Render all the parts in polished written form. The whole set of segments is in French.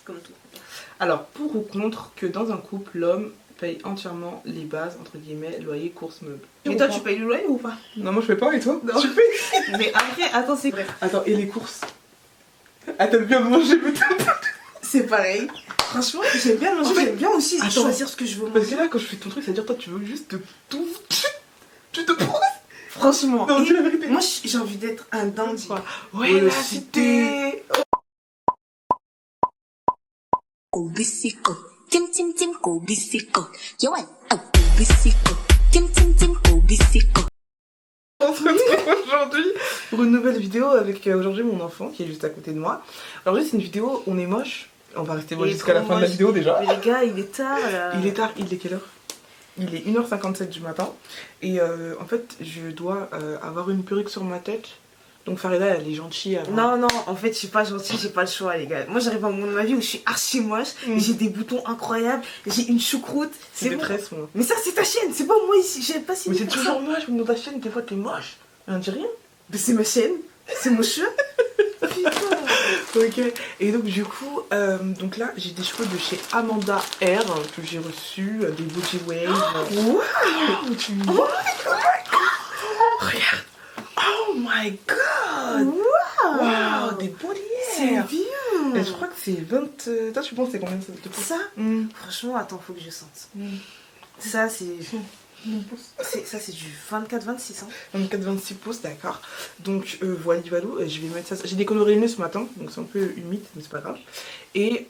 comme tout. Alors, pour ou contre que dans un couple, l'homme paye entièrement les bases, entre guillemets, loyer, courses, meubles. Mais toi, tu payes le loyer ou pas? Non, moi je fais pas, et toi? Non. Tu payes? Mais après, attends, c'est vrai. Attends, et les courses? Ah, t'aimes bien manger, mais C'est pareil. Franchement, j'aime bien manger, En fait, j'aime bien aussi attends, choisir ce que je veux parce manger. que là, quand je fais ton truc, ça veut dire toi, tu veux juste te tout. Tu te prends. Franchement, Non, dis la vérité. moi j'ai envie d'être un dandy. Ouais, la cité. 고비시고 찜찜찜 고비시고 요한 고비시고 찜찜찜 고비시고. On se retrouve aujourd'hui pour une nouvelle vidéo avec aujourd'hui mon enfant qui est juste à côté de moi. Alors juste c'est une vidéo, on est moche. On va rester moche jusqu'à la fin de la vidéo déjà. Mais les gars, il est tard là. Il est tard, il est quelle heure? Il est 1h57 du matin. Et en fait je dois avoir une perruque sur ma tête. Donc Farida elle est gentille. Non, non, en fait je suis pas gentille, j'ai pas le choix les gars. Moi j'arrive à un moment de ma vie où je suis archi moche, j'ai des boutons incroyables, j'ai une choucroute. C'est bon. détresse moi. Mais ça c'est ta chaîne, c'est pas moi ici, j'ai pas signé. Mais c'est toujours moche, dans ta chaîne des fois t'es moche. On dit rien. Mais c'est ma chaîne, c'est mon cheveu. Putain. Ok, et donc du coup, donc là j'ai des cheveux de chez Amanda R que j'ai reçus, des body waves. Wow. Regarde. Oh my god. Wow, des body C'est hair. bien. Et je crois que c'est 20... Toi tu penses c'est combien de pouces? Ça Franchement, attends, faut que je sente. Ça c'est... Ça c'est du 24-26 hein. 24-26 pouces, d'accord. Donc voilà, je vais mettre ça. J'ai décoloré le nez ce matin, donc c'est un peu humide, mais c'est pas grave. Et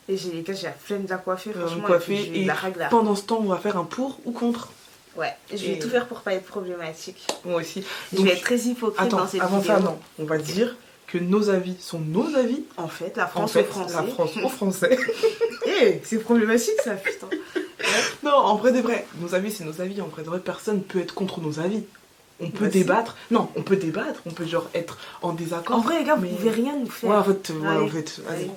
j'ai les gars, j'ai la flemme de la coiffer, franchement. coiffer, et la ragla. pendant ce temps, on va faire un pour ou contre. Ouais, je vais tout faire pour pas être problématique. Moi aussi. Je vais être très hypocrite dans cette avant vidéo. ça, non. On va dire que nos avis sont nos avis. En fait, la France En fait, aux Français. la France aux Français. Eh, c'est problématique ça, putain. Non, en vrai de vrai, nos avis c'est nos avis. En vrai de vrai, personne peut être contre nos avis. On peut débattre. Non, on peut débattre. On peut genre être en désaccord. En vrai, les gars, vous pouvez rien nous faire. Ouais, en fait, vas-y.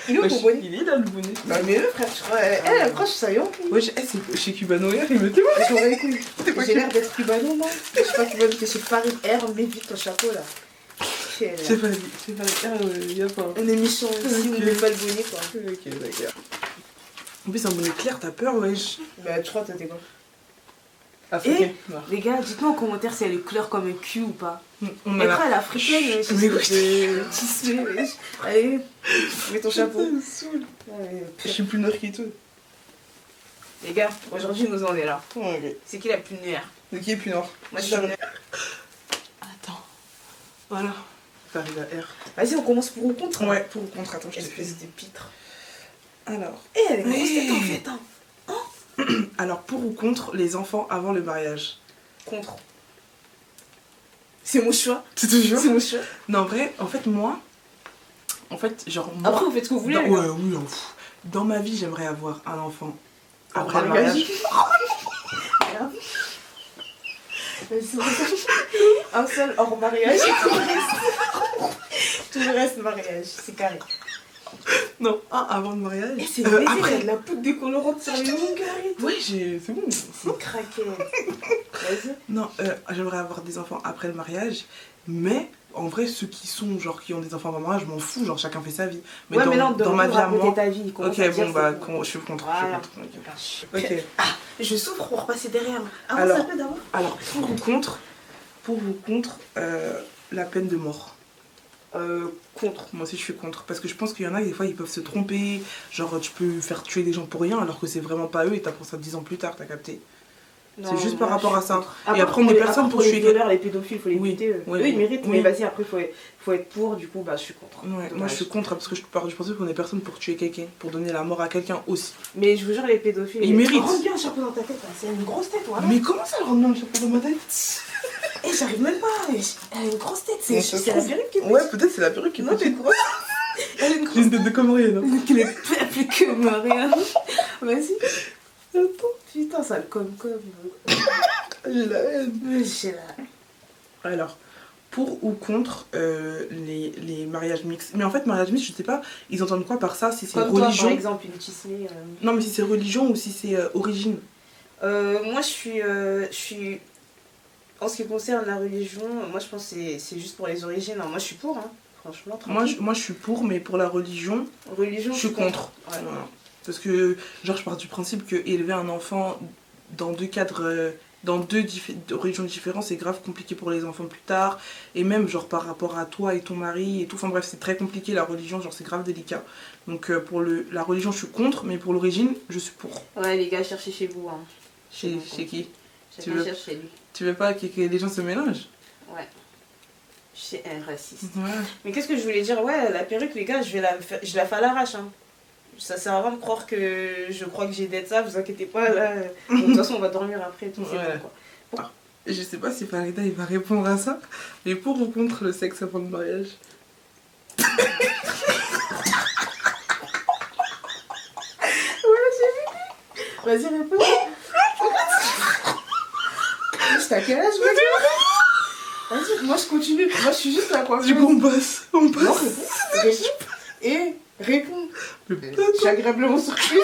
Il est où mon bonnet? Il est là le bonnet. Non, mais eux, frère, tu crois. Elle accroche, ça y est. Ouais, c'est chez Cubano hier, il me dit. J'aurais les couilles. J'ai l'air d'être cubano, non? Je suis pas cubano, t'es chez Paris Air, mets vite ton chapeau là. C'est pas dit, y'a pas. On est méchants ici, on met pas le bonnet quoi. Ok, d'accord. En plus, un bonnet clair, t'as peur, wesh. Bah, tu crois, toi, t'es quoi? Africain. Les gars, dites-moi en commentaire si elle est couleur comme un cul ou pas. On Mais après, elle est africaine, wesh. Mais oui. Tissu, wesh. Allez, mets ton chapeau. Ça me saoule. Je suis plus noire que toi. Les gars, aujourd'hui, nous en est là. Ok. C'est qui la plus noire? De qui est plus noir? Moi, je suis noire. Attends. Voilà. Farida R. Vas-y, on commence pour ou contre? Ouais, pour ou contre. Attends, je te fais. Espèce de pitre. Alors. Eh, elle est grosse tête en fait, hein. Alors, pour ou contre les enfants avant le mariage? Contre. C'est mon choix. Tu te jures? C'est mon choix. Non, en vrai, en fait, moi. En fait, genre. Moi, Après, vous faites ce que vous voulez. dans, les gars. ouais, oui, dans ma vie, j'aimerais avoir un enfant après Après le le mariage. Un seul hors mariage. Tout le reste mariage, c'est carré. Non, un avant le mariage. Et c'est après. il y a de la poudre décolorante sur les ongles, carré. Ouais, c'est bon. C'est craqué. Vas-y. Non, j'aimerais avoir des enfants après le mariage, mais en vrai, ceux qui sont genre qui ont des enfants avant le mariage, je m'en fous, genre chacun fait sa vie. Mais ouais, dans, mais non, dans ma vie à moi. ta vie. Ok, bon bah, je suis contre. Voilà. Je suis contre. Ok. Ah, je souffre pour passer derrière. Alors, ça peut d'abord. Alors, pour ou contre la peine de mort. Contre. Moi aussi je suis contre. Parce que je pense qu'il y en a, des fois ils peuvent se tromper. Genre tu peux faire tuer des gens pour rien alors que c'est vraiment pas eux et t'apprends ça 10 ans plus tard, t'as capté? C'est juste par rapport à ça. Et après on est personne pour les tuer. violeurs, les pédophiles, il faut les Oui, buter. oui, Eux ils méritent, oui. mais vas-y, après faut être pour, du coup bah je suis contre. Ouais, moi je suis contre parce que je pensais qu'on est personne pour tuer quelqu'un, pour donner la mort à quelqu'un aussi. Mais je vous jure, les pédophiles. Ils méritent. Rentre bien un chapeau dans ta tête, là. C'est une grosse tête, voilà. Mais comment ça le rend dans le chapeau dans ma tête? Et j'arrive même pas. Elle a une grosse tête, c'est la perruque qui est Ouais, peut-être c'est la perruque qui est non, t'es petite. grosse. Elle a une J'ai grosse une tête de Comorienne. Hein. Elle est plus que Maria. Vas-y. Attends, putain, ça le comme. J'ai la haine. J'ai la... Alors, pour ou contre les mariages mixtes? Mais en fait, mariage mixte, je sais pas, ils entendent quoi par ça? Si c'est comme religion. toi, par exemple, une tismée. Non, mais si c'est religion ou si c'est origine. Moi, je suis... En ce qui concerne la religion, moi, je pense que c'est juste pour les origines. Alors, moi, je suis pour, hein. Franchement, Moi, je suis pour, mais pour la religion, religion, je suis contre. Ouais. Voilà. Parce que, genre, je pars du principe que élever un enfant dans deux cadres, dans deux religions différentes, c'est grave compliqué pour les enfants plus tard. Et même, genre, par rapport à toi et ton mari et tout. Enfin bref, c'est très compliqué la religion, genre, c'est grave délicat. Donc, pour la religion, je suis contre, mais pour l'origine, je suis pour. Ouais, les gars, cherchez chez vous. Hein. Chez qui Chacun cherche chez lui. Tu veux pas que les gens se mélangent? Ouais. C'est un raciste. Ouais. Mais qu'est-ce que je voulais dire? Ouais, la perruque, les gars, je la fais à l'arrache. Hein. Ça sert à rien de croire que je crois que j'ai d'être ça, vous inquiétez pas. Là. Bon, de toute façon, on va dormir après. Tout, c'est Ouais. bon, quoi. Je sais pas si Farida il va répondre à ça, mais pour ou contre le sexe avant le mariage? Vas-y, réponds. C'est à quel âge, mec? Vas-y, moi je continue. Moi je suis juste là, quoi. Du coup, on passe. Non, réponds. Et réponds. Je suis agréablement surprise.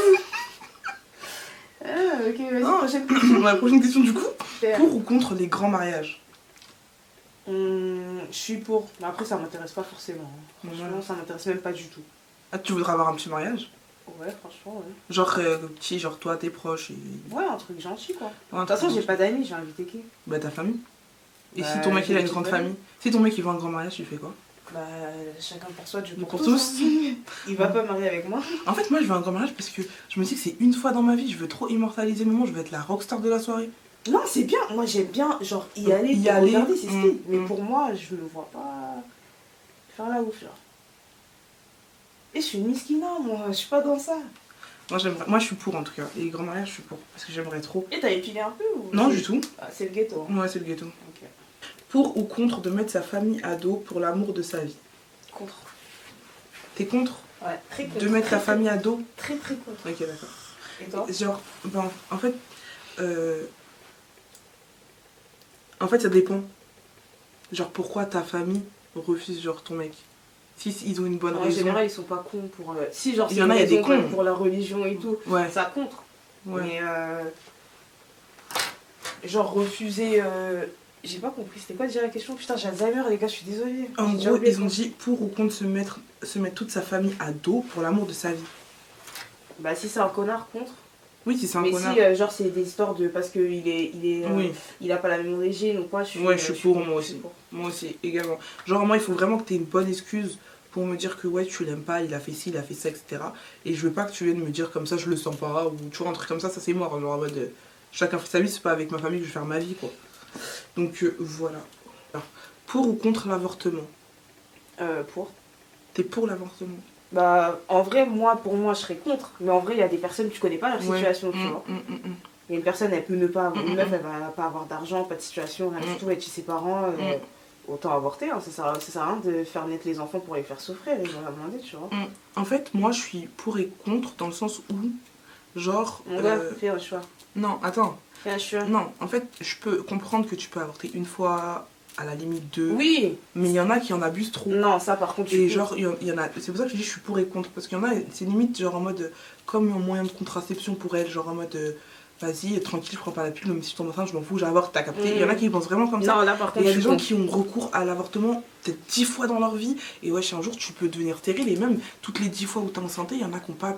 Ah, ok, vas-y, prochaine question. La prochaine question, du coup, Faire. pour ou contre les grands mariages? Je suis pour. Mais après, ça m'intéresse pas forcément. Franchement, Ouais. ça m'intéresse même pas du tout. Ah, tu voudrais avoir un petit mariage? Ouais, franchement, ouais. Genre petit, genre toi, tes proches et... Ouais, un truc gentil, quoi. Ouais, De toute façon, j'ai pas d'amis, j'ai invité qui? Bah ta famille. Et Bah, si ton mec il a une j'ai grande des famille? Si ton mec il veut un grand mariage, tu fais quoi? Bah, chacun pour soi, Dieu Pour pour tous. hein. Il va pas marier avec moi. En fait, moi je veux un grand mariage parce que je me dis que c'est une fois dans ma vie, je veux trop immortaliser le moment, je veux être la rockstar de la soirée. Non, c'est bien. Moi, j'aime bien, genre, y aller, Y pour aller, regarder, c'est stylé. Mais mm. pour moi, je me vois pas faire la ouf, genre. Et je suis une miskina, moi, je suis pas dans ça. Moi je suis pour en tout cas. Et les grands mariages, je suis pour. Parce que j'aimerais trop. Et t'as épilé un peu ou... Non, du tout. Ah, c'est le ghetto. Hein. Ouais, c'est le ghetto. Ok. Pour ou contre de mettre sa famille à dos pour l'amour de sa vie? Contre. T'es contre Ouais, très contre. de mettre ta famille à dos? Très, très contre. Ok, d'accord. Et toi? Genre, ben, en fait, ça dépend. Genre, pourquoi ta famille refuse, genre, ton mec? Si ils ont une bonne En raison. général, ils sont pas cons pour... Si, genre, Il c'est y en une a, il y a des raison comme cons. pour la religion et tout, Ouais, ça contre. ouais. Mais, genre, refuser... J'ai pas compris, c'était quoi déjà la question? Putain, j'ai Alzheimer, les gars, je suis désolée. En J'ai déjà gros, oublié ils ont le dit pour ou contre se mettre toute sa famille à dos pour l'amour de sa vie. Bah, si c'est un connard, contre. Oui, si c'est un Mais connard. si, genre, c'est des histoires de... Parce qu'il est... Oui, il a pas la même origine ou quoi, je suis... ouais, je suis pour, moi je aussi. suis pour. Moi aussi, également. Genre, moi, il faut vraiment que tu aies une bonne excuse pour me dire que ouais, tu l'aimes pas, il a fait ci, il a fait ça, etc. Et je veux pas que tu viennes me dire comme ça, je le sens pas, ou tu vois, un truc comme ça c'est mort. Genre, en mode, chacun fait sa vie, c'est pas avec ma famille que je vais faire ma vie, quoi. Donc, voilà. Alors, pour ou contre l'avortement? Pour. T'es pour l'avortement? Bah, en vrai, pour moi, je serais contre. Mais en vrai, il y a des personnes, tu connais pas leur Ouais. situation, tu vois. Il y a une personne, elle peut ne pas avoir... Une meuf, elle va pas avoir d'argent, pas de situation, rien du tout, être chez ses parents... Autant avorter, hein. Ça sert à rien de faire naître les enfants pour les faire souffrir, ils vont rien demander, tu vois. En fait, moi, je suis pour et contre dans le sens où, genre... Mon gars, fais un choix. Non, attends. Fais un choix. Non, en fait, je peux comprendre que tu peux avorter une fois, à la limite deux. Oui. Mais il y en a qui en abusent trop. Non, ça par contre, Et genre, il y en a... C'est pour ça que je dis je suis pour et contre. Parce qu'il y en a, c'est limite genre en mode... Comme un moyen de contraception pour elle, genre en mode... Vas-y, tranquille, je prends pas la pilule, mais si je tombe enceinte, je m'en fous, j'avorte, t'as capté. Il y en a qui pensent vraiment comme ça. Non, là par Et contre, il y a je des suis gens contre. qui ont recours à l'avortement peut-être 10 fois dans leur vie. Et wesh, un jour, tu peux devenir stérile. Et même toutes les 10 fois où t'es enceinte, il y en a qui n'ont pas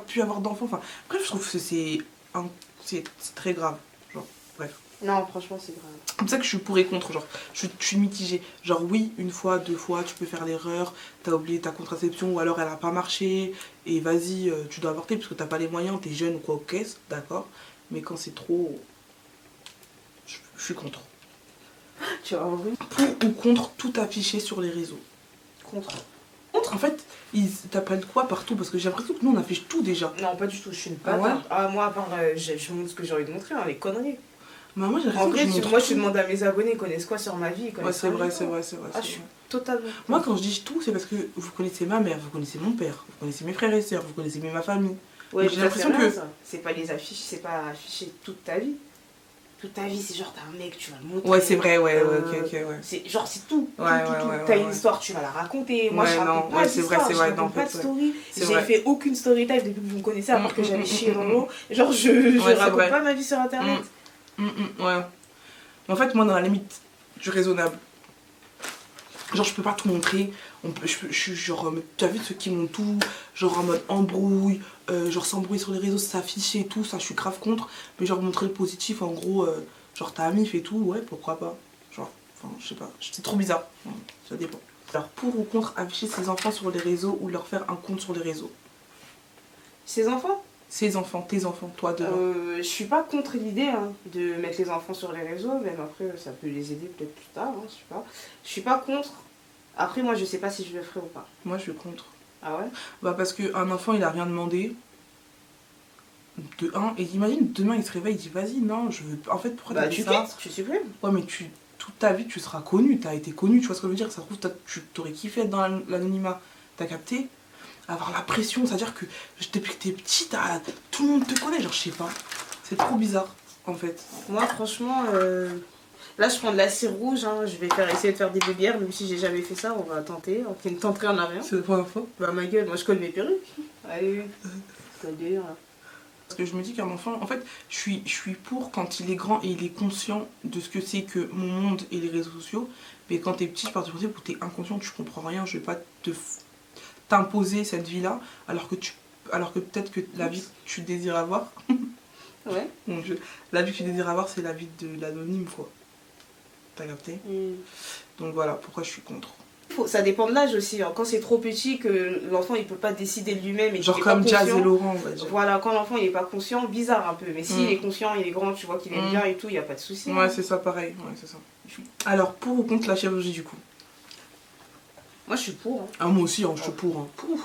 pu avoir d'enfant. Enfin, bref, je trouve que c'est très grave. Genre, bref. Non, franchement, c'est grave. C'est comme ça que je suis pour et contre. Genre, je suis mitigée. Genre, oui, une fois, deux fois, tu peux faire l'erreur. T'as oublié ta contraception ou alors elle a pas marché. Et vas-y, tu dois avorter parce que t'as pas les moyens, t'es jeune ou quoi, ok, d'accord. Mais quand c'est trop... Je suis contre. Tu vas en vrai Pour ou contre tout afficher sur les réseaux? contre. En fait, ils t'apprennent quoi partout? Parce que j'ai l'impression que nous, on affiche tout déjà. Non, pas du tout, je suis une Ah ouais patate. Ah, moi, à part, je montre ce que j'ai envie de montrer, hein, les conneries. Bah, moi, j'ai En l'impression vrai, que je montre moi, je tout. demande à mes abonnés, ils connaissent quoi sur ma vie, ils Ouais, connaissent c'est rien vrai, du c'est tout. vrai, c'est vrai. Ah, c'est je suis vrai. totalement. Moi, quand je dis tout, c'est parce que vous connaissez ma mère, vous connaissez mon père, vous connaissez mes frères et sœurs, vous connaissez ma famille. Ouais, J'ai j'ai l'impression l'impression que- que c'est pas les affiches, c'est pas afficher toute ta vie. Toute ta vie, c'est genre t'as un mec, tu vas le montrer. Ouais, c'est vrai, ouais, Euh, ok, ouais. C'est genre c'est tout. Ouais, tout, ouais, tout. ouais, T'as ouais, une ouais. histoire, tu vas la raconter. Moi, Ouais, je non, raconte ouais, pas c'est vrai, d'histoire, c'est je vrai, raconte non, pas de en fait, story. C'est J'ai vrai. fait aucune story time depuis que vous me connaissez, à part que j'avais chié dans l'eau. Genre, je Ouais, c'est raconte vrai. pas ma vie sur internet. Ouais. En fait, moi, dans la limite du raisonnable. Genre je peux pas tout montrer, je suis genre, tu as vu ceux qui montent tout, genre en mode embrouille, genre s'embrouiller sur les réseaux, s'afficher et tout, ça je suis grave contre. Mais genre montrer le positif, en gros, genre ta amie fait tout, ouais pourquoi pas. Genre, enfin je sais pas, c'est trop bizarre, ça dépend. Alors pour ou contre afficher ses enfants sur les réseaux ou leur faire un compte sur les réseaux? Ses enfants? Ses enfants, tes enfants, toi dedans. Je suis pas contre l'idée hein, de mettre les enfants sur les réseaux, même après ça peut les aider peut-être plus tard, hein, je sais pas. Je suis pas contre. Après moi je sais pas si je le ferai ou pas. Moi je suis contre. Ah ouais? Bah parce qu'un enfant il a rien demandé. De un, et imagine demain il se réveille, il dit vas-y non je veux. En fait pourquoi Bah t'as tu dit ça? quittes, tu supprimes. Ouais mais toute ta vie tu seras connu, t'as été connu, tu vois ce que je veux dire? Ça se trouve tu t'aurais kiffé être dans l'anonymat, t'as capté? Avoir la pression, c'est-à-dire que depuis que t'es petite, tout le monde te connaît, genre je sais pas. C'est trop bizarre en fait. Moi franchement, là je prends de la cire rouge, hein, je vais essayer de faire des bébés, même si j'ai jamais fait ça, on va tenter. On fait une tenterie en rien. C'est la première fois. Bah ma gueule, moi je colle mes perruques. Allez, c'est un délire là. Parce que je me dis qu'un enfant, en fait, je suis pour quand il est grand et il est conscient de ce que c'est que mon monde et les réseaux sociaux. Mais quand t'es petit, je pars du principe où t'es inconscient, tu comprends rien, je vais pas t'imposer cette vie-là, alors que peut-être que la vie que tu désires avoir, Ouais. donc la vie que tu désires avoir, c'est la vie de l'anonyme, quoi. T'as capté? Donc voilà, pourquoi je suis contre. Ça dépend de l'âge aussi, hein. Quand c'est trop petit, que l'enfant il peut pas décider de lui-même et Genre qu'il est comme pas Jazz conscient. et Laurent, on va dire. Voilà, quand l'enfant il est pas conscient, bizarre un peu. Mais s'il est conscient, il est grand, tu vois qu'il aime bien et tout, il y a pas de souci. Ouais, c'est ça, pareil. Ouais, c'est ça. Alors, pour ou contre la chirurgie, du coup? Moi je suis pour. Hein. Ah, moi aussi, hein, je suis pour. Hein. Pouf.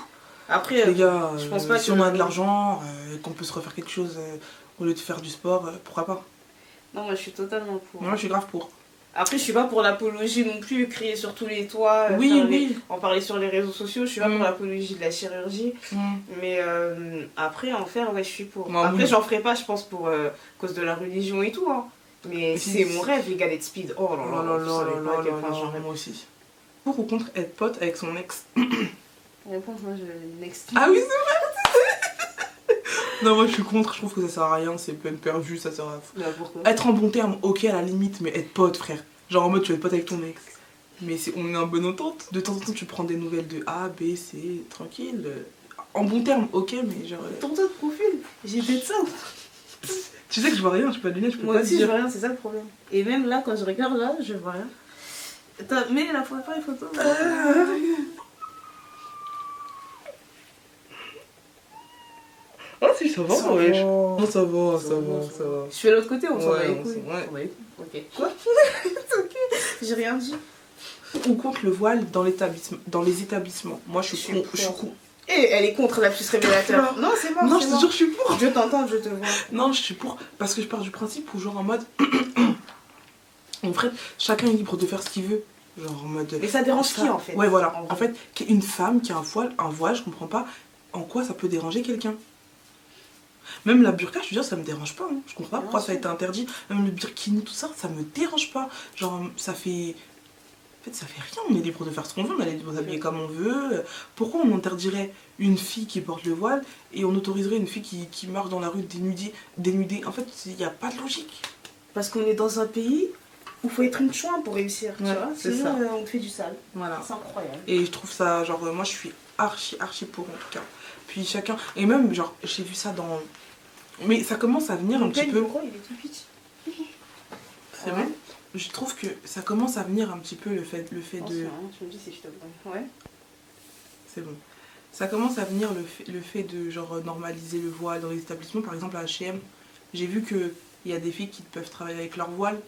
Après, Les gars, je pense pas si on a de l'argent, qu'on peut se refaire quelque chose au lieu de faire du sport, pourquoi pas? Non, moi je suis totalement pour. Moi, je suis grave pour. Après, je suis pas pour l'apologie non plus, crier sur tous les toits, Oui. en parler sur les réseaux sociaux. Je suis pas pour l'apologie de la chirurgie. Mais après, en faire, ouais, je suis pour. Moi, après, oui. j'en ferai pas, je pense, pour cause de la religion et tout. Hein. Mais c'est mon rêve, les gars, d'être speed. Oh là là, je savais pas à quel point j'en rêve. moi aussi. Pour ou contre être pote avec son ex? Réponse, moi, je next. Ah oui, c'est vrai. Non, moi je suis contre, je trouve que ça sert à rien, c'est peine perdue, ça sert à... Bah, pourquoi? Être en bon terme, ok à la limite, mais être pote, frère. Genre en mode tu vas être pote avec ton ex. Mais on est en bonne entente. De temps en temps tu prends des nouvelles de A, B, C, tranquille. En bon terme, ok, mais genre... Ton taux de profil, j'ai fait ça. Tu sais que je vois rien, je peux pas lunettes, je peux Moi pas aussi, je dire. vois rien, c'est ça le problème. Et même là, quand je regarde là, je vois rien. Mais la fois pas les photos. Ah si, ça va, Ça wesh. va. Non, ça va, ça Ça va, va, ça va. Je fais l'autre côté, on s'en Ouais, va les on couilles. s'en- ouais. On va les couilles. Ok. Quoi? Ok. J'ai rien dit. Ou contre le voile dans les établissements. Moi je suis pour. contre. Et elle est contre la puce révélateur. Non, c'est mort. Non, c'est je te mort. jure, je suis pour. Je t'entends, je te vois. Non, je suis pour. Parce que je pars du principe où, genre, en mode. En fait, chacun est libre de faire ce qu'il veut. Genre, en mode. Mais ça dérange qui en fait? Ouais, voilà. En fait, une femme qui a un voile, je comprends pas en quoi ça peut déranger quelqu'un. Même la burqa, je veux dire, ça me dérange pas. Hein. Je comprends pas pourquoi ça a été interdit. Même le burkini, tout ça, ça me dérange pas. Genre, ça fait. En fait, ça fait rien. On est libre de faire ce qu'on veut, on est libre de s'habiller comme on veut. Pourquoi on interdirait une fille qui porte le voile et on autoriserait une fille qui marche dans la rue dénudée? En fait, il n'y a pas de logique. Parce qu'on est dans un pays où il faut être une chouin pour réussir. Ouais, tu vois? c'est Sinon, ça. on fait du sale. Voilà. C'est incroyable. Et je trouve ça, genre, moi je suis archi pour en tout cas. Puis chacun. Et même, genre, j'ai vu ça dans. Mais ça commence à venir un petit peu. Il est tout petit. C'est vrai. Je trouve que ça commence à venir un petit peu le fait de. Tu me dis si je te vois. Ouais. C'est bon. Ça commence à venir le fait de genre normaliser le voile dans les établissements. Par exemple à H&M, j'ai vu que il y a des filles qui peuvent travailler avec leur voile.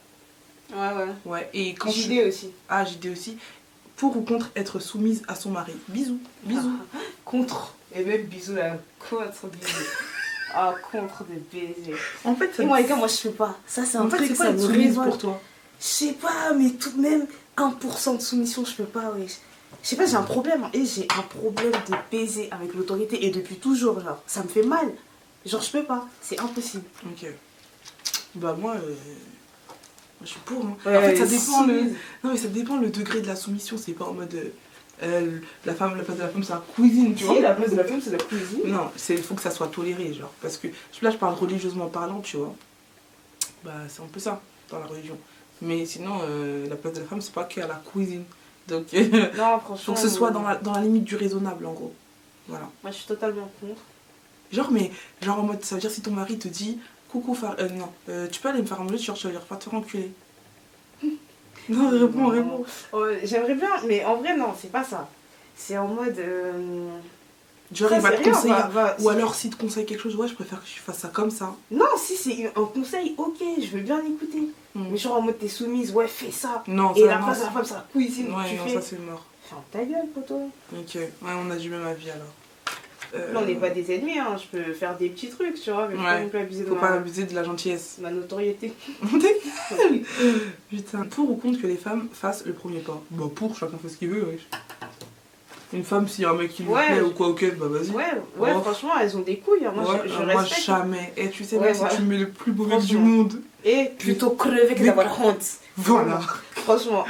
Ouais. Ouais. Et quand JD aussi. Ah, JD aussi. Pour ou contre être soumise à son mari? Bisous. Contre. Et même bisous là. Contre bisous. Ah, contre des baisers. En fait, ça Et moi les gars, moi je fais pas. Ça c'est un en fait, truc, c'est quoi ça être me soumise révolte. pour toi? Je sais pas, mais tout de même, 1% de soumission, je peux pas, ouais. Je sais pas, j'ai un problème. Et j'ai un problème de baiser avec l'autorité. Et depuis toujours, genre, ça me fait mal. Genre, je peux pas. C'est impossible. Ok. Bah moi je suis pour. Hein. Ouais, en fait, ça dépend soumise. Non mais ça dépend le degré de la soumission. C'est pas en mode la place de la femme c'est la cuisine, tu vois. Si, la place de la femme, c'est la cuisine. Non, il faut que ça soit toléré, genre. Parce que là je parle religieusement parlant, tu vois. Bah c'est un peu ça dans la religion. Mais sinon la place de la femme c'est pas qu'à la cuisine. Donc, Non, franchement. faut que ce soit dans la limite du raisonnable, en gros. Voilà. Moi, je suis totalement contre. Genre en mode, ça veut dire si ton mari te dit coucou, non, tu peux aller me faire un omelette, genre tu vas dire pas te faire enculer. Non, réponds. J'aimerais bien, mais en vrai, non, c'est pas ça. C'est en mode. Genre, ça, il va c'est te rien, conseiller. Ou si- alors, s'il te conseille quelque chose, ouais, je préfère que tu fasses ça comme ça. Non, si c'est un conseil, ok, je veux bien l'écouter. Mais genre en mode, t'es soumise, ouais, fais ça. Non, Et ça, la non, face de la femme, c'est la cuisine. ouais, tu non, fais. ça c'est mort. Ferme ta gueule, poteau. Ok, ouais, on a du même avis alors. Là, on n'est pas des ennemis, hein. Je peux faire des petits trucs, tu vois, mais faut pas Ouais. non plus abuser de Faut pas abuser de la gentillesse. ma notoriété. Putain. Pour ou contre que les femmes fassent le premier pas? Bah, pour, chacun fait ce qu'il veut, wesh. Une femme, s'il y a un mec qui lui Ouais. plaît ou quoi, ok, bah vas-y. Ouais, Oh. franchement, elles ont des couilles. Hein. Moi, Ouais, je moi respecte. jamais. Et tu sais, Ouais, même si voilà. tu mets le plus beau mec du Franchement. monde. Et plutôt crever que Mais- d'avoir honte. Voilà. Franchement.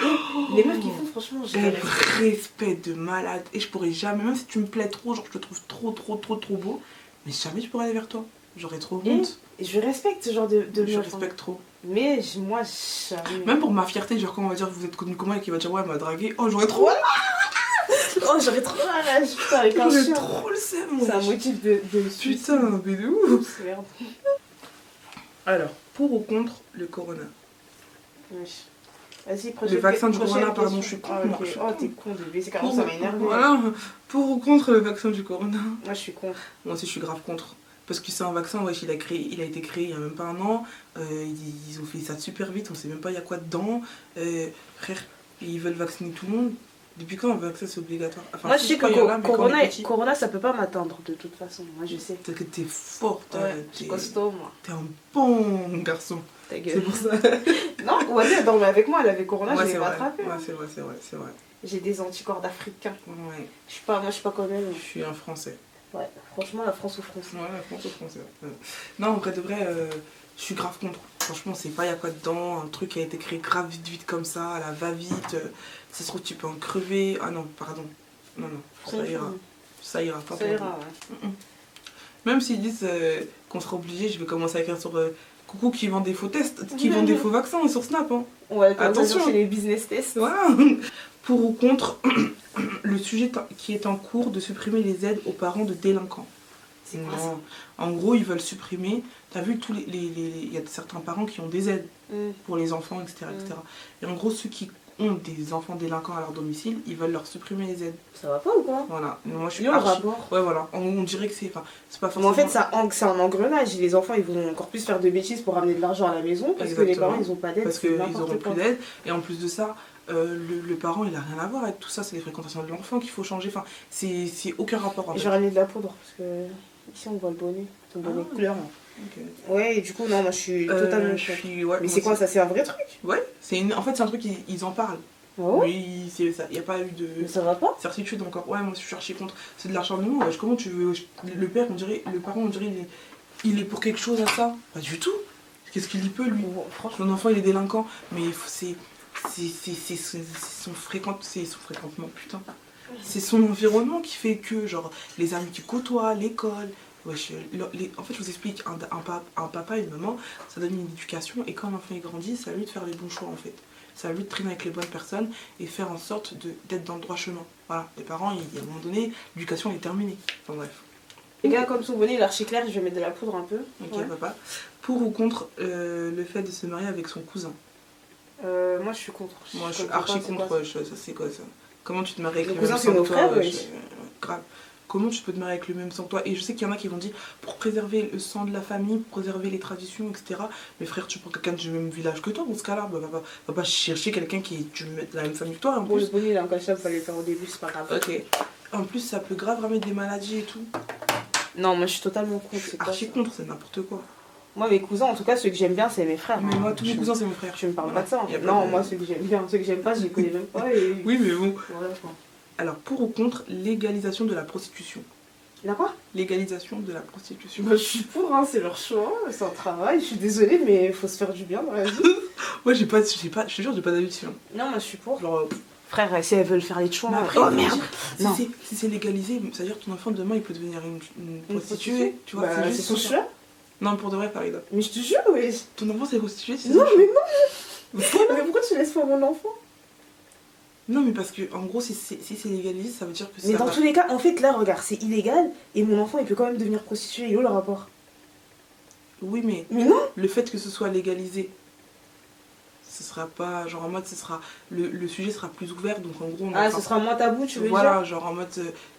Les meufs qui font, franchement, je les Un respecte. respect de malade. Et je pourrais jamais, même si tu me plais trop, genre je te trouve trop beau, mais jamais je pourrais aller vers toi. J'aurais trop honte. Et je respecte ce genre de Je meufs, hein. respecte trop. Mais moi, jamais. Même pour ma fierté, genre quand on va dire vous êtes connu comment et qu'il va dire ouais, elle m'a dragué, oh j'aurais trop. Oh, j'aurais trop la rage, putain, avec un J'aurais chien. trop le seum. C'est un wesh. motif de Putain, mais de ouf. Merde. Alors, pour ou contre le corona? Wesh. Vas-y, prochaine. Le vaccin du prochaine corona, pardon, question. je suis con, Ah, moi, ok. je suis Oh, con. t'es con de baiser, carrément, ça m'a énervé. Voilà. Pour ou contre le vaccin du corona? Moi, je suis con. Moi aussi, je suis grave contre. Parce que c'est un vaccin, wesh, il a été créé il y a même pas un an. Ils ont fait ça super vite, on sait même pas il y a quoi dedans. Frère, ils veulent vacciner tout le monde. Depuis quand un vaccin c'est obligatoire? Enfin, Moi, je si, sais que quand il y en a, mais quand on est petit. Corona, ça peut pas m'atteindre de toute façon. Moi, je sais. Parce que t'es forte, Ouais, je suis costaud, moi. t'es un bon garçon. Ta C'est gueule. pour ça. Non, Wadi, elle dormait avec moi, elle avait Corona, Ouais, je c'est l'ai vrai. rattrapé. Ouais, c'est vrai. J'ai des anticorps d'Africains. Ouais, Moi, je suis pas comme elle. je suis un Français. Ouais, franchement, la France ou France. Ouais, la France au Français. Ouais. Non, en vrai de vrai, je suis grave contre. Franchement, c'est pas y a quoi dedans. Un truc qui a été créé grave vite comme ça, à la va-vite. Ça se trouve, tu peux en crever. Ah non, pardon. Non, ça ira. Ça ira, pas Ça pour ira, vous. ouais. Même s'ils disent qu'on sera obligé, je vais commencer à écrire sur coucou qui vend des faux tests, qui vend des faux vaccins sur Snap. Hein. Ouais, Attention. c'est les business tests. Voilà. Pour ou contre le sujet qui est en cours de supprimer les aides aux parents de délinquants. C'est quoi ça? Non. En gros, ils veulent supprimer. T'as vu, il y a certains parents qui ont des aides pour les enfants, etc., etc. Et en gros, ceux qui ont des enfants délinquants à leur domicile, ils veulent leur supprimer les aides. Ça va pas ou quoi? Voilà. Moi, je suis Il y a un rapport. Ouais, voilà. On dirait que c'est pas Mais forcément. en fait, c'est un engrenage. Les enfants, ils vont encore plus faire de bêtises pour ramener de l'argent à la maison parce que les Exactement. parents, ils ont pas d'aide. Parce c'est qu'ils n'importe auront quoi. plus d'aide. Et en plus de ça, le parent, il a rien à voir avec tout ça. C'est les fréquentations de l'enfant qu'il faut changer. Enfin, c'est aucun rapport en Et fait. je vais ramener de la poudre parce que ici, on voit le bonnet. C'est un bonnet Ah. couleur. Là. Ok. Ouais, et du coup, non, moi, je suis totalement. Je suis. Ouais, Mais moi c'est quoi aussi. ça? C'est un vrai truc? Ouais, en fait, c'est un truc, ils en parlent. Ah ouais? Oui, c'est ça. Il n'y a pas eu de Mais ça va pas? certitude encore. Ouais, moi, je suis archi contre. C'est de l'acharnement. Wesh, comment tu veux. Le père, le parent, on dirait, il est pour quelque chose à ça. Pas du tout. Qu'est-ce qu'il y peut, lui? Bon, franchement. Mon enfant, il est délinquant. Mais c'est son fréquentement, putain. C'est son environnement qui fait que, genre, les amis qu'il côtoie, l'école. Wesh, en fait, je vous explique, un papa et une maman, ça donne une éducation. Et quand l'enfant il grandit, c'est à lui de faire les bons choix, en fait. C'est à lui de traîner avec les bonnes personnes et faire en sorte d'être dans le droit chemin. Voilà, les parents, à un moment donné, l'éducation est terminée. Enfin bref. Les gars, comme son bonnet, il est archi clair, je vais mettre de la poudre un peu. Ok, Ouais. papa. Pour ou contre le fait de se marier avec son cousin? Moi, je suis contre. Moi, je suis comprends archi pas, c'est contre. quoi, Ça, c'est quoi ça? Comment tu te maries avec Le le cousin, même c'est sang nos que toi? frères, Ouais, wesh. grave. Comment tu peux te marier avec le même sang que toi? Et je sais qu'il y en a qui vont dire pour préserver le sang de la famille, pour préserver les traditions, etc. Mais frère, tu prends quelqu'un du même village que toi dans ce cas-là. Bah, va pas chercher quelqu'un qui est de la même famille que toi en Bon, le plus. bonnet, il est incachable, fallait le faire au début, c'est pas grave. Ok. En plus, ça peut grave ramener des maladies et tout. Non, moi, je suis totalement contre. Je suis c'est quoi, archi ça? contre, c'est n'importe quoi. Moi, mes cousins, en tout cas, ceux que j'aime bien, c'est mes frères. Mais hein. moi, tous mes Je- cousins, c'est mon frère. Tu me parles pas de ça. Y a pas Non, de- moi, ceux que j'aime bien, ceux que j'aime pas, je les connais même pas. Et... Oui, mais bon. Voilà, quoi. Alors, pour ou contre légalisation de la prostitution? Il a quoi? Légalisation de la prostitution. Bah, je suis pour, hein, c'est leur choix, c'est un travail. Je suis désolée, mais il faut se faire du bien dans la vie. Moi, je te jure, j'ai pas d'addiction. Non, moi, je suis pour. Genre, Frère, si elles veulent faire les choix. mais après, Oh faut merde! dire, Non. si c'est légalisé, ça veut dire que ton enfant demain il peut devenir une prostituée. Tu vois, Bah, c'est son ça. choix. Non, pour de vrai, par exemple. Mais je te jure, oui. Ton enfant c'est prostitué, c'est Non, ça? mais non! Mais pourquoi tu laisses faire mon enfant? Non, mais parce que, en gros, si c'est légalisé, ça veut dire que Mais ça dans va... tous les cas, en fait, là, regarde, c'est illégal et mon enfant, il peut quand même devenir prostitué. Il est où le rapport? Oui, mais Mais non. le fait que ce soit légalisé, ce sera pas... Genre en mode, ce sera... Le sujet sera plus ouvert, donc en gros... On Ah, ce sera moins tabou, tu veux voilà, dire? genre en mode...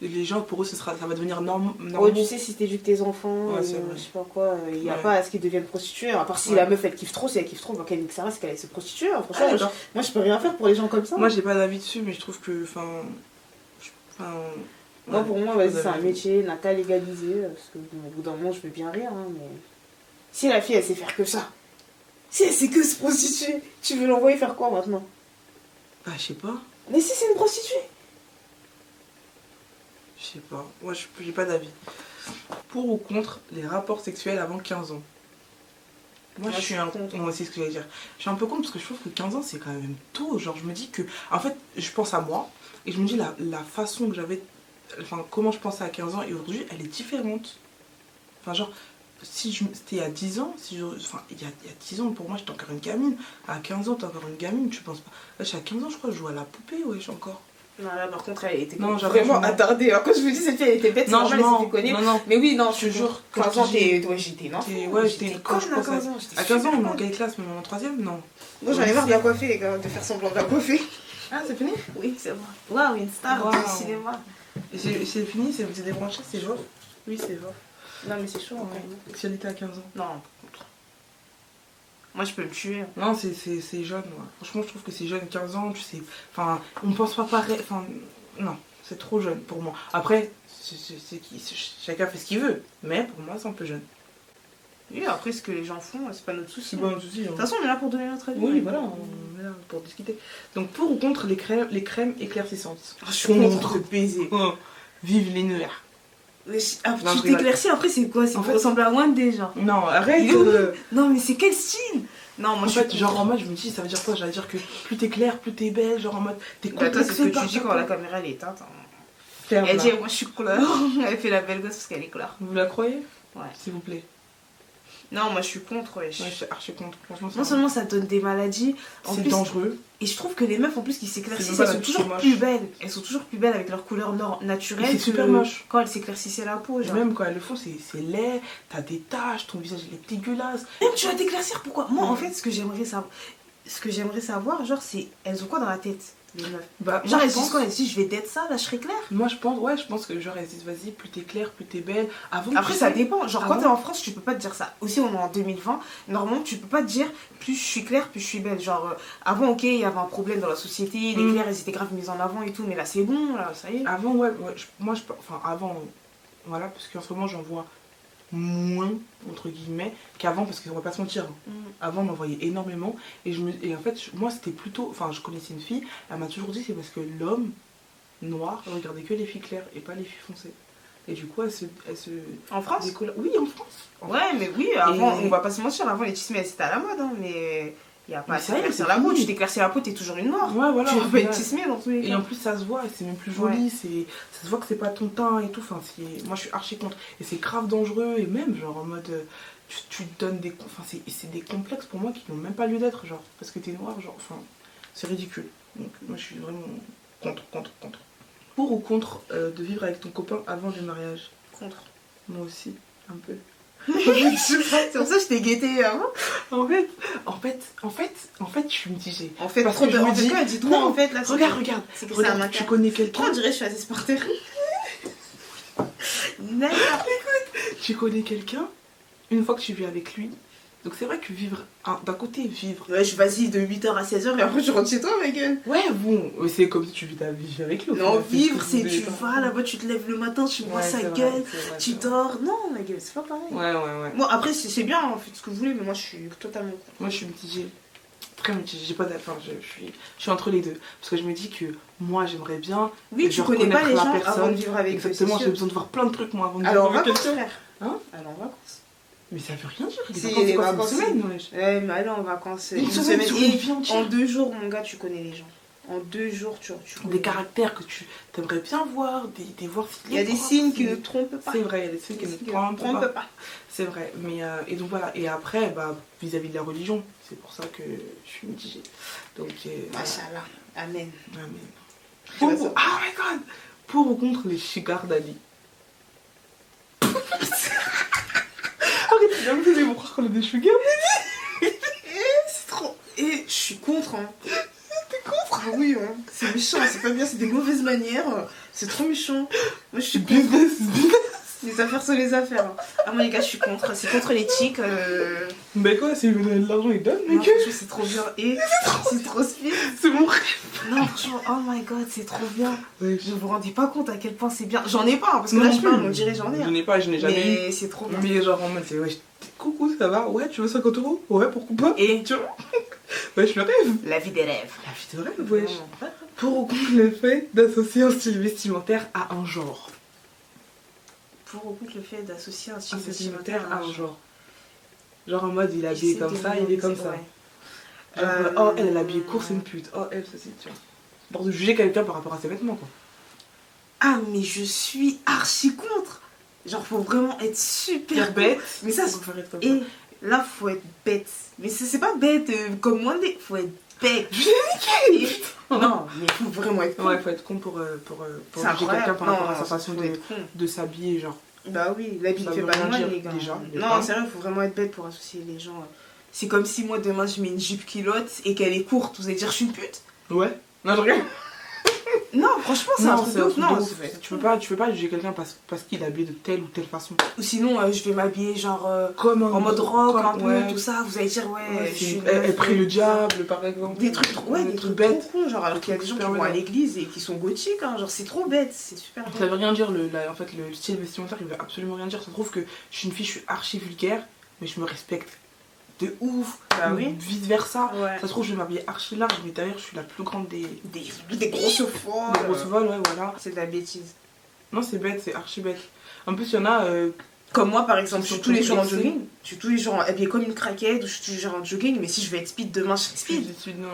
les gens, pour eux, ça va devenir normal. Oh, tu sais, si t'éduques tes enfants, Ouais, c'est vrai. je sais pas quoi, il n'y a Ouais. pas à ce qu'ils deviennent prostitués. À part si Ouais. la meuf, elle kiffe trop, si elle kiffe trop, bah, qu'elle nique sa race, qu'elle aille se prostituer. Hein. Franchement, Ah, moi, d'accord. moi, je peux rien faire pour les gens comme ça. Moi, j'ai pas d'avis dessus, mais je trouve que... Enfin... Moi, ouais, pour moi, j'ai vas-y, pas c'est un d'avis. métier, n'a qu'à légaliser. Parce que bon, au bout d'un moment, je veux bien rire, hein, mais. Si la fille, elle sait faire que ça, si elle sait que se prostituer, tu veux l'envoyer faire quoi maintenant? Bah, je sais pas. Mais si c'est une prostituée. Je sais pas. Moi, j'ai pas d'avis. Pour ou contre les rapports sexuels avant 15 ans? Moi, je suis un contre. Moi aussi, ce que j'allais dire. Je suis un peu contre parce que je trouve que 15 ans, c'est quand même tôt. Genre, je me dis que... En fait, je pense à moi et je me dis la façon que j'avais... Enfin, comment je pensais à 15 ans et aujourd'hui, elle est différente. Enfin, genre, si c'était il y a 10 ans, enfin, il y a 10 ans, pour moi, j'étais encore une gamine. À 15 ans, t'es encore une gamine, tu penses pas... Là, à 15 ans, je crois, je joue à la poupée, ouais, j'ai encore... Non, là, par contre, elle était Non, vraiment j'avoue, attardée. Alors, quand je vous dis cette fille, elle était bête, c'est Non, normal, je elle s'est mens. fait connaître. Non, non. Mais oui, non, Je te jure, quand 15 je ans, te dis- ouais, j'étais une enfant. Ouais, j'étais conne quand je à pense 15 ans. j'étais à 15 ans, on super est en conne. quelle classe? Même en 3ème? Non. Moi, j'en ai marre de la coiffer, les gars, de faire semblant de la coiffer. Ah, c'est fini? Oui, c'est vrai. Waouh, une star Waouh. du cinéma. C'est fini, c'est débranché, c'est genre. Oui, c'est genre. Non, mais c'est chaud, en fait. Sexualité à 15 ans. Non, par contre. Moi, je peux le tuer. Non, c'est jeune, ouais. Franchement, je trouve que c'est jeune, 15 ans, tu sais. Enfin, on pense pas pareil. Enfin, non, c'est trop jeune pour moi. Après, chacun fait ce qu'il veut. Mais pour moi, c'est un peu jeune. Oui, après, ce que les gens font, c'est pas notre souci. C'est De pas un souci. toute façon, on est là pour donner notre avis. Oui, voilà, on est là pour discuter. Donc, pour ou contre les crèmes éclaircissantes? Je suis contre de baiser. Oh, vive les nerfs. Non, je tu rigole. t'éclaircis, après, c'est quoi? C'est En pour fait- ressembler à One déjà. Non, arrête. Non, mais c'est quel style? Non, moi, En je fait, suis genre en mode, je me dis, ça veut dire quoi? J'allais dire que plus t'es claire, plus t'es belle, genre en mode, t'es Bah, toi, c'est ce que par tu dis ta quand la peau. caméra elle est éteinte. Hein. Ferme, Elle là. dit, moi je suis couleur. Elle fait la belle gosse parce qu'elle est couleur. Vous la croyez? Ouais. S'il vous plaît. Non, moi je suis contre, wesh. Ouais, je suis archi contre. Franchement, Non seulement ça donne des maladies, en c'est plus, dangereux. et je trouve que les meufs en plus qui C'est s'éclaircissent, même elles pas sont la toujours moche. plus belles. Elles sont toujours plus belles avec leur couleur naturelle. Et c'est que super moche. Quand elles s'éclaircissaient la peau, Et genre. même quand elles le font, c'est laid, t'as des taches, ton visage il est dégueulasse. Même tu vas t'éclaircir, pourquoi? Moi en fait, ce que j'aimerais savoir, genre, c'est elles ont quoi dans la tête, les meufs? Bah, Genre, moi, elles je disent pense- quoi? Elles disent, je vais d'être ça, là je serai claire. Moi je pense que genre elles disent vas-y, plus t'es claire, plus t'es belle. Avant, Après, tu ça sais- dépend. Genre, Ah quand bon t'es en France, tu peux pas te dire ça. Aussi, on est en 2020. Normalement, tu peux pas te dire plus je suis claire, plus je suis belle. Genre, avant, ok, il y avait un problème dans la société. Les Mm. claires, elles étaient grave mises en avant et tout. Mais là, c'est bon, là, ça y est. Avant, ouais, enfin avant, voilà, parce qu'en ce moment j'en vois moins, entre guillemets, qu'avant, parce qu'on va pas se mentir. Hein. Mm. Avant, on m'en voyait énormément, et en fait, moi c'était plutôt, enfin, je connaissais une fille, elle m'a toujours dit c'est parce que l'homme noir regardait que les filles claires et pas les filles foncées. Et du coup, elle se En France? décolle. Oui, en France. Ouais, mais oui, avant, Et- on va pas se mentir. Avant, les tismés, c'était à la mode. Hein, mais il y a pas Mais à c'est vrai, s'éclaircir c'est la peau. fini. Tu t'éclaircis la peau, t'es toujours une noire. Ouais, voilà. Tu vas au pas être final. tismée dans tous les Et cas. en plus, ça se voit, et c'est même plus joli, ça se voit que c'est pas ton teint et tout. Enfin, moi, je suis archi contre. Et c'est grave dangereux, et même, genre, en mode, tu te donnes des. Enfin, c'est des complexes pour moi qui n'ont même pas lieu d'être, genre, parce que t'es noir, genre, enfin, c'est ridicule. Donc, moi, je suis vraiment contre. Pour ou contre de vivre avec ton copain avant le mariage? Contre. Moi aussi, un peu. C'est pour ça que je t'ai guetté avant. En fait, je suis mitigée. En fait, Parce trop que je de. me En dis- tout cas, elle dit trop Non, en fait. Là, c'est Regarde, c'est que c'est un regarde, tu matin. connais Quand quelqu'un. on dirait que je suis assise par terre. D'accord. Tu connais quelqu'un, une fois que tu vis avec lui. Donc c'est vrai que vivre, d'un côté vivre. Ouais, je vas-y de 8h à 16h et après je rentre chez toi, ma gueule. Ouais, bon, c'est comme si tu vis ta vie avec lui. Non, Enfin, vivre, ce que c'est vous tu voulez vas là-bas, tu te lèves le matin, tu pas. vois Ouais, sa c'est vrai, gueule, c'est vrai, tu c'est vrai. dors. Non, ma gueule, c'est pas pareil. Ouais. Bon, après, c'est bien, hein, faites ce que vous voulez, mais moi je suis totalement contre. Moi je suis mitigée. Très mitigée. J'ai pas enfin, je suis entre les deux. Parce que je me dis que moi j'aimerais bien. Oui, tu genre, connais pas connaître les la gens personne. avant de vivre avec eux. Exactement, c'est j'ai sûr. besoin de voir plein de trucs moi avant de Alors en vivre avec vacances, quelqu'un. frère. Hein? Alors en vacances. Mais ça veut rien dire. Les Si, vacances, les c'est quoi, c'est vacances, une semaine, wesh. Ouais, mais allez en vacances. Une semaine sur une Et vie entière. en 2 jours, mon gars, tu connais les gens. En 2 jours, tu connais. Des caractères que tu aimerais bien voir, des voir si Il y a des signes qui ne trompent pas. C'est vrai, il y a des signes qui Des ne signes trompent pas. pas. C'est vrai, mais et donc voilà, et après, bah, vis-à-vis de la religion, c'est pour ça que je suis mitigée. Donc, voilà. Machallah. Amen. Amen. Pour, oh my god. Pour ou contre les sugar daddy. Arrête, tu viens me faire croire qu'on a des sugar daddy. C'est trop... Et je suis contre, hein. T'es contre? Ah oui, hein. C'est méchant, c'est pas bien, c'est des mauvaises manières. C'est trop méchant. Moi, je suis contre. Business. Les affaires sont les affaires. Hein. Ah, moi, les gars, je suis contre. C'est contre les chicks. Mais quoi, si il veut donner de l'argent, il donne, Non, mec. franchement, c'est trop bien. Et c'est trop speed. C'est mon rêve. Non, franchement, oh my god, c'est trop bien. Ouais. Je vous rendez pas compte à quel point c'est bien. J'en ai pas, hein, parce que Non, là, non je parle, plus. on dirait j'en ai. Je Hein. n'ai pas, je n'ai jamais eu. Mais c'est trop bien. Mais genre en mode, c'est ouais, coucou, ça va? Ouais, tu veux 50 €? Ouais, pourquoi pas? Et Tu vois? Ouais, je le rêve. la vie des rêves. La vie de rêve, wesh. Ouais. Pour ou contre le fait d'associer un style vestimentaire à un genre? Pour ou contre le fait d'associer un Un style style vestimentaire vestimentaire à un genre. Genre en mode, il est habillé J'essaie comme de ça, il est comme réaliser, ça. ouais. Genre, oh, elle est habillée court, c'est une pute. Oh, elle, ceci, tu vois. Genre de juger quelqu'un par rapport à ses vêtements, quoi. Ah, mais je suis archi contre. Genre, faut vraiment être super bête. Mais ça, faut faire être comme ça. Et là, faut être bête. Mais c'est pas bête comme moi, faut être bête. Je l'ai niqué. Non, mais il faut vraiment être con. Ouais, faut être con pour C'est juger incroyable. quelqu'un par Non, rapport à sa faut façon être con. de s'habiller, genre. Bah oui, l'habit Ça fait veut pas de rien mal, dire, les gars. déjà, les Non, femmes. c'est vrai, faut vraiment être bête pour associer les gens. C'est comme si moi, demain, je mets une jupe culotte et qu'elle est courte. Vous allez dire, je suis une pute? Ouais. Non, je regarde. Non, franchement, c'est un truc de ouf. Non, de ouf. Tu peux pas juger quelqu'un parce qu'il est habillé de telle ou telle façon. Ou sinon, je vais m'habiller genre Comme en mode rock, comme- un peu, ouais. tout ça. Vous allez dire, ouais, je suis une Elle meuf, prie le diable, par exemple. Des trucs trop, ouais, des trucs bêtes. trop cons, genre, alors qu'il y a des gens qui Super vont à bêtes. l'église et qui sont gothiques, hein, genre, c'est trop bête, c'est super Ça bête. veut rien dire, en fait, le style vestimentaire, il veut absolument rien dire. Ça se trouve que je suis une fille, je suis archi vulgaire, mais je me respecte de ouf. Bah ou oui. vice versa. Ouais. Ça se trouve, je vais m'habiller archi large, mais derrière, je suis la plus grande des Des grosses fois. grosses vols, ouais, voilà. C'est de la bêtise. Non, c'est bête, c'est archi bête. En plus, il y en a. Comme moi, par exemple, Ils je suis sont tous les jours en complexés. jogging. Je suis tous les jours habillée comme une craquette, ou je suis tous les jours en jogging, mais si je veux être speed demain, je serai speed.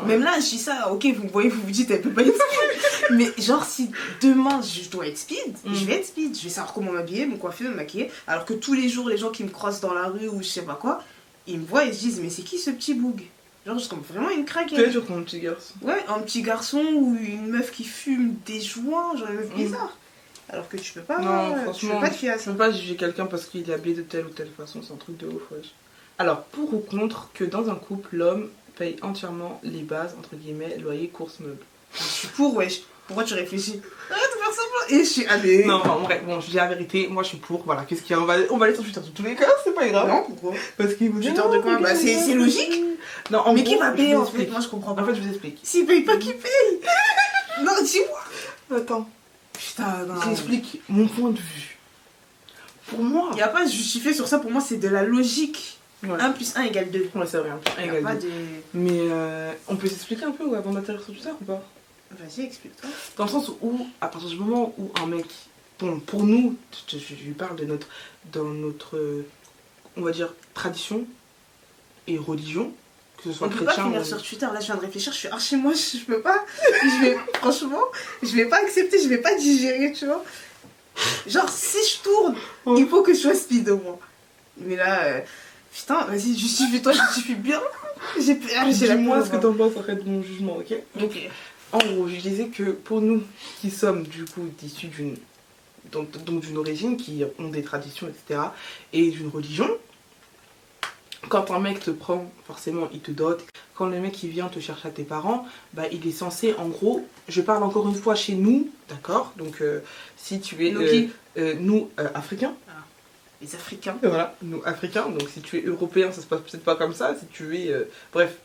Même là, je dis ça, ok, vous voyez, vous vous dites, elle peut pas être speed. Mais genre, si demain, je dois être speed, je vais être speed. Je vais savoir comment m'habiller, me coiffer, me maquiller. Alors que tous les jours, les gens qui me croisent dans la rue ou je sais pas quoi, ils me voient et se disent, mais c'est qui ce petit boug? Genre, je suis comme vraiment une T'es craquette. sur ton petit garçon. Ouais, un petit garçon ou une meuf qui fume des joints, genre une meuf bizarre. Alors que tu peux pas, Non, tu franchement, peux pas te fier à je ça. peux pas juger quelqu'un parce qu'il est habillé de telle ou telle façon, c'est un truc de ouf, wesh. Alors, pour ou contre que dans un couple, l'homme paye entièrement les bases, entre guillemets, loyer, courses, meubles. Je suis pour, wesh. Pourquoi tu réfléchis? Arrête de faire semblant. Et je suis allée. Non, en vrai, bon, je dis la vérité, moi je suis pour, voilà, qu'est-ce qu'il y a, on va aller sur Twitter de tous les cas, c'est pas grave. Non, pourquoi? Parce qu'il vous dit. Twitter de quoi? Bah, c'est logique. Non, en Mais gros, qui va je payer vous en fait? explique. Moi je comprends pas. En fait, je vous explique. S'il paye pas, qui paye? Non, dis-moi. Attends, Putain, non. j'explique mon point de vue. Pour moi. Il n'y a pas à se justifier sur ça, pour moi c'est de la logique. Ouais. 1 plus 1 égale 2. Ouais, c'est vrai, un Il n'y a égale pas deux. de. Mais on peut s'expliquer un peu avant d'atterrir sur Twitter ou pas? Vas-y, explique-toi. Dans le sens où, à partir du moment où un mec, bon, pour nous, je lui parle de dans notre, on va dire, tradition et religion, que ce soit On peut chrétien pas finir sur Twitter, là je viens de réfléchir, je suis archi moi, je peux pas. Franchement, je vais pas accepter, je vais pas digérer, tu vois. Genre, si je tourne, Ouais. il faut que je sois speed au moins. Mais là, putain, vas-y, justifie-toi, justifie bien. J'ai la Dis-moi ce que peur. t'en penses, arrête de mon jugement, ok? Ok. En gros, je disais que pour nous, qui sommes du coup issus donc d'une origine, qui ont des traditions, etc., et d'une religion, quand un mec te prend, forcément, il te dote. Quand le mec il vient te chercher à tes parents, bah il est censé, en gros, je parle encore une fois chez nous, d'accord? Donc si tu es, Nous qui nous africains, Les Africains. voilà, nous africains. Donc si tu es européen, ça se passe peut-être pas comme ça. Si tu es, bref.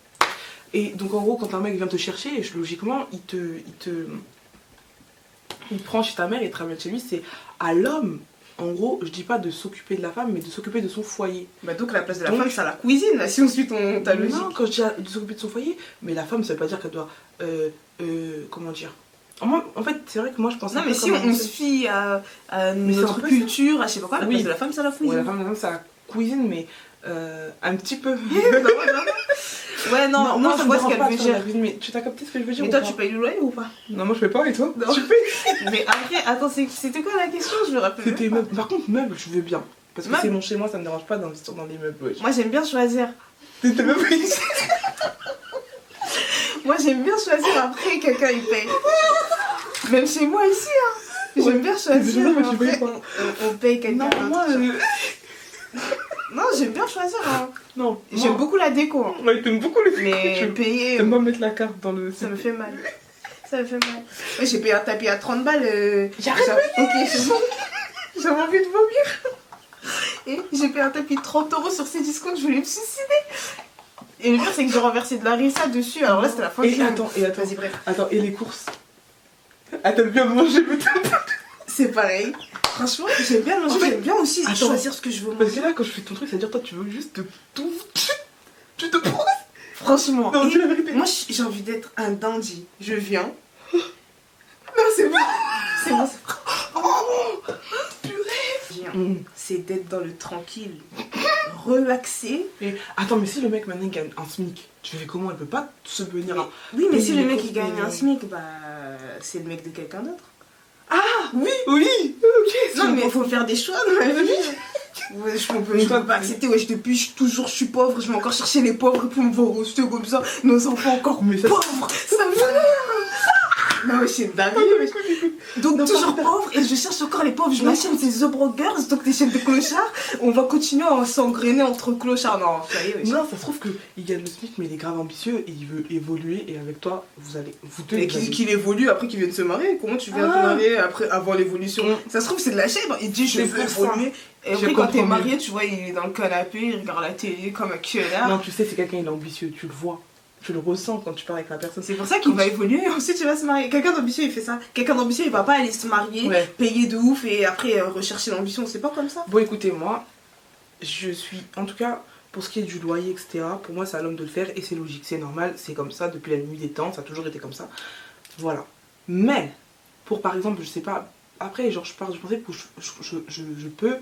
Et donc en gros, quand un mec vient te chercher, logiquement, il prend chez ta mère et te ramène chez lui. C'est à l'homme. En gros, je dis pas de s'occuper de la femme, mais de s'occuper de son foyer. Bah donc la place de la Donc- femme, c'est à la cuisine, là, si on suit ta logique. Non, quand je dis de s'occuper de son foyer, mais la femme, ça veut pas dire qu'elle doit, comment dire. En fait, c'est vrai que moi, je pense. Non, un mais peu si comme on se fie à Mais c'est un notre peu culture, à je sais pas quoi, la Oui. place de la femme, c'est à la cuisine. Ouais, la femme, ça cuisine, mais un petit peu. Ouais, non, moi je ça me vois ce dérange qu'elle pas veut de faire la dire. cuisine, mais tu t'as capté ce que je veux dire Mais ou toi, pas? tu payes le loyer ou pas? Non, moi je fais pas, et toi? Non. Tu payes? Mais après, attends, c'était quoi la question? Je me rappelle. C'était même pas. meubles. Par contre, meubles, je veux bien. Parce que Meubles. c'est mon chez moi, ça me dérange pas d'investir dans les meubles. Ouais. Moi, j'aime bien choisir. T'es même pris. Moi, j'aime bien choisir après quelqu'un il paye. Même chez moi ici, hein. J'aime bien choisir. Ouais, Mais je paye après, pas. on paye quelqu'un. Non, moi, Non, j'aime bien choisir. Hein. non. J'aime beaucoup la déco. Hein. Ouais, t'aimes beaucoup les Mais payer, T'aimes pas mettre la carte dans le. ça me fait mal. Ça me fait mal. Ouais, j'ai payé un tapis à 30 balles. J'arrête de Ok, c'est bon. J'avais envie de vomir. Et j'ai payé un tapis de 30 € sur ces discounts, je voulais me suicider. Et le pire, c'est que j'ai renversé de la rissa dessus. Alors là, c'était la fin Et du attends, Vas-y, bref. Attends, et les courses? Ah, t'aimes bien manger, mais t'aimes pas. C'est pareil. Franchement, j'aime bien manger, En fait, j'aime bien aussi attends. choisir ce que je veux Parce manger. que là, quand je fais ton truc, c'est-à-dire, toi, tu veux juste te tout. Tu te prends. Franchement, Non, et dis la vérité. moi j'ai envie d'être un dandy. Je viens. Non, c'est bon. C'est bon. Mm. C'est d'être dans le tranquille, relaxé. Et attends, mais si le mec maintenant il gagne un SMIC, tu fais comment? Il peut pas se venir. Oui, mais si Oui, le mec mais- il gagne un SMIC, bah c'est le mec de quelqu'un d'autre. Oui, ok. Non, mais il faut faire des choix dans la vie. Ouais, je peux pas accepter, ouais, depuis je suis pauvre, je vais encore chercher les pauvres pour me voir rester comme ça, nos enfants encore Mais ça, pauvres, ça me fait non, mais c'est une dinguerie, wesh. Donc Non, toujours pas- pauvre et je cherche encore les pauvres, je m'achète ces The Brokers, donc des chaînes de clochards, on va continuer à s'engrainer entre clochards, non, ça y est, wesh. Non, ça se trouve qu'il gagne le SMIC, mais il est grave ambitieux et il veut évoluer. Et avec toi, vous allez. Vous deux, Et vous allez- qu'il évolue après qu'il vienne se marier, comment tu viens te Ah. marier après, avant l'évolution? Mm. Ça se trouve c'est de la chèvre, il dit je C'est veux pour ça. évoluer, et Je après quand t'es comprends marié, tu vois, il est dans le canapé, il regarde la télé comme un connard. Non, tu sais, c'est quelqu'un, il est ambitieux, tu le vois. Tu le ressens quand tu parles avec la personne. C'est pour ça qu'il va évoluer et ensuite il va se marier. Quelqu'un d'ambitieux il fait ça. Quelqu'un d'ambitieux il va pas aller se marier, Ouais. payer de ouf et après rechercher l'ambition. C'est pas comme ça. Bon, écoutez, moi, je suis. En tout cas, pour ce qui est du loyer, etc., pour moi, c'est à l'homme de le faire et c'est logique, c'est normal, c'est comme ça depuis la nuit des temps, ça a toujours été comme ça. Voilà. Mais, pour par exemple, je sais pas. Après, genre, je pensais que je peux.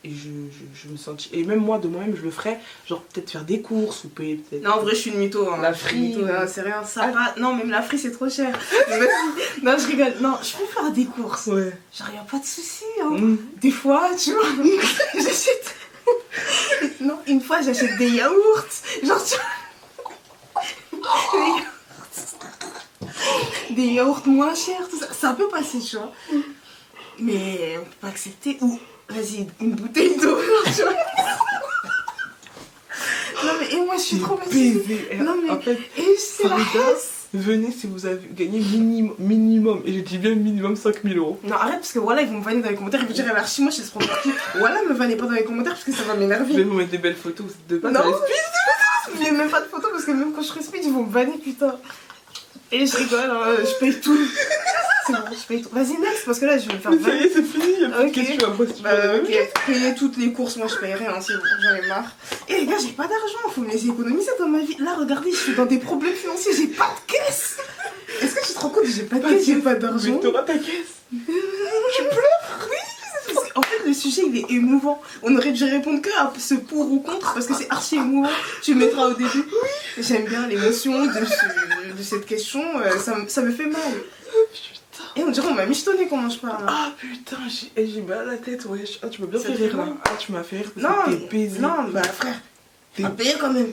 Et je me sens. Et même moi, de moi-même, je le ferais. Genre, peut-être faire des courses ou payer peut-être. Non, en vrai, je suis une mytho. Hein. La Je suis une mytho, frime. hein, c'est rien. Ça va. Non, même la frite c'est trop cher. Vas-y. Non, je rigole. Non, je peux faire des courses. Ouais. Genre, y a pas de souci. Hein. Mm. Des fois, tu vois, j'achète. Non, une fois, j'achète des yaourts. Genre, tu vois. Des yaourts moins chers, tout ça. Ça peut passer, tu vois. Mais on peut pas accepter. Ou, vas-y, une bouteille d'eau. Tu vois. Non, mais et moi, je suis trop baisé. Non, mais. En fait, Et c'est la Farida, haisse. venez si vous avez gagné minimum, et je dis bien minimum 5000 €. Non, arrête parce que voilà, ils vont me vanner dans les commentaires. Ils vont dire, elle est archi moche, elle se prend pour qui. Voilà, me vannez pas dans les commentaires parce que ça va Je vais m'énerver. vous mettre des belles photos de base. Non, ça je n'ai même pas de photos parce que même quand je serai speed, ils vont me vanner, putain. Et je rigole, hein, je paye tout. C'est bon, je paye tout. Vas-y, next, parce que là, je vais me faire Mais ça y vanner. est, c'est fini, il y a plus Ok. de questions après si tu Bah, veux. ok, payer toutes les courses, moi je paye rien, c'est bon, j'en ai marre. Et les gars, j'ai pas d'argent, faut me laisser économiser dans ma vie. Là, regardez, je suis dans des problèmes financiers, j'ai pas de caisse. Est-ce que tu te rends compte que j'ai pas de caisse, j'ai pas d'argent? Mais t'auras ta caisse. Tu pleures? Oui, parce qu'en fait, le sujet il est émouvant. On aurait dû répondre que à ce pour ou contre parce que c'est archi émouvant. Tu le mettras au début. J'aime bien l'émotion de cette question, ça me fait mal. Putain. Et on dirait on m'a michetonné comment je parle. Hein. Ah putain, j'ai mal à la tête, wesh. Ah, tu m'as bien Ça fait te fait rire là. mal Ah, tu m'as fait rire parce que Non, t'es baisé. non, bah frère, T'es- t'as payé quand même.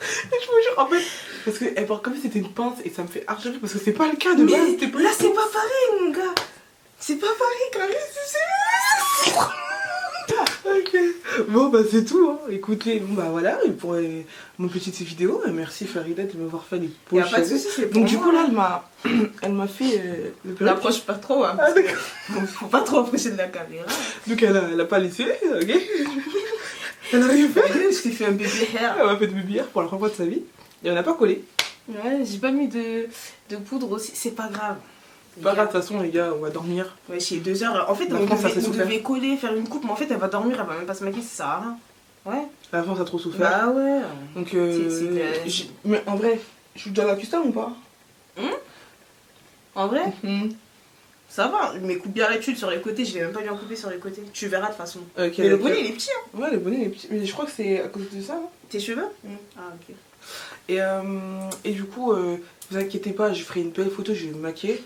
Je vous jure, en fait, parce qu'elle parle comme si c'était une pince et ça me fait archi rire parce que c'est pas le cas de base. Mais t'es pas- là, c'est pas pareil, mon gars. C'est pas pareil quand même. Ok. Bon, bah c'est tout. Hein. Écoutez, bon, bah voilà, et pour mon petite vidéo, merci Farida de m'avoir fait les Y a poches. pas de soucis, c'est pour Donc du moi, coup là, hein. elle m'a fait le perruque. N'approche pas trop, hein. Ah, Parce que d'accord. faut pas trop approcher de la caméra. Donc elle a pas laissé, ok. Elle a rien fait. Je t'ai fait un bébé hair. Elle m'a fait de bière pour la première fois de sa vie. Et on n'a pas collé. Ouais, j'ai pas mis de poudre aussi, c'est pas grave. Pas grave, de toute façon les gars, on va dormir. Ouais, j'ai 2 heures. En fait, La on France, ça fait devait, on souffert. devait coller, faire une coupe, mais en fait, elle va dormir, elle va même pas se maquiller, ça sert à rien. Ouais. La France a trop souffert. Bah ouais. Donc C'est- mais en vrai, je suis déjà la custom ou pas? En vrai, Hmm. ça va. Mais coupe bien l'étude sur les côtés, je l'ai même pas bien coupé sur les côtés. Tu verras de toute façon. Ok, Mais le d'accord. bonnet, il est petit, hein. Ouais, le bonnet il est petit. Mais je crois que c'est à cause de ça. Hein. Tes cheveux Ah, ok. Et du coup, vous inquiétez pas, je ferai une belle photo, je vais me maquiller.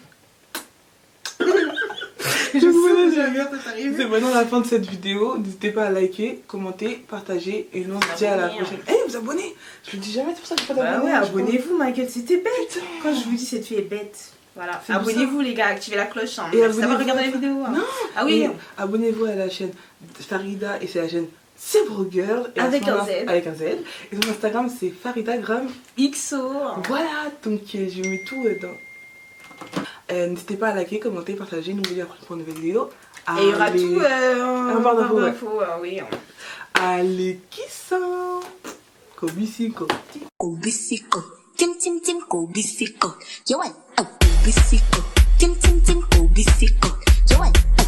Je Donc sais voilà, déjà j'ai- bien ça t'arrive. C'est maintenant la fin de cette vidéo. N'hésitez pas à liker, commenter, partager. Et nous on se dit à la abonner, hein. prochaine. vous abonnez. Je le dis jamais, c'est pour ça que je suis pas Bah d'abonnés. ouais, je pense. abonnez-vous, Michael, c'était bête. Putain. Quand je vous dis cette fille est bête. Voilà, C'est pour abonnez-vous les gars, activez la cloche. Hein. Et Merci d'avoir abonnez-vous regardé la vidéo. Hein. Non. Ah oui, Et abonnez-vous à la chaîne Farida et c'est la chaîne C'est Bro Girl. Et Avec son un Z. Avec un Z. Et son Instagram c'est FaridaGram. XO. Voilà, donc je mets tout dans. N'hésitez pas à liker, commenter, partager. N'oubliez pas pour une nouvelle vidéo. Et il y aura Allez. tout en barre d'infos, ouais. d'infos, oui. Allez, qui ça Kobisiko. Kobisiko, tim tim tim kobisiko. Yo, Kobisiko, tim tim tim kobisiko. Yo,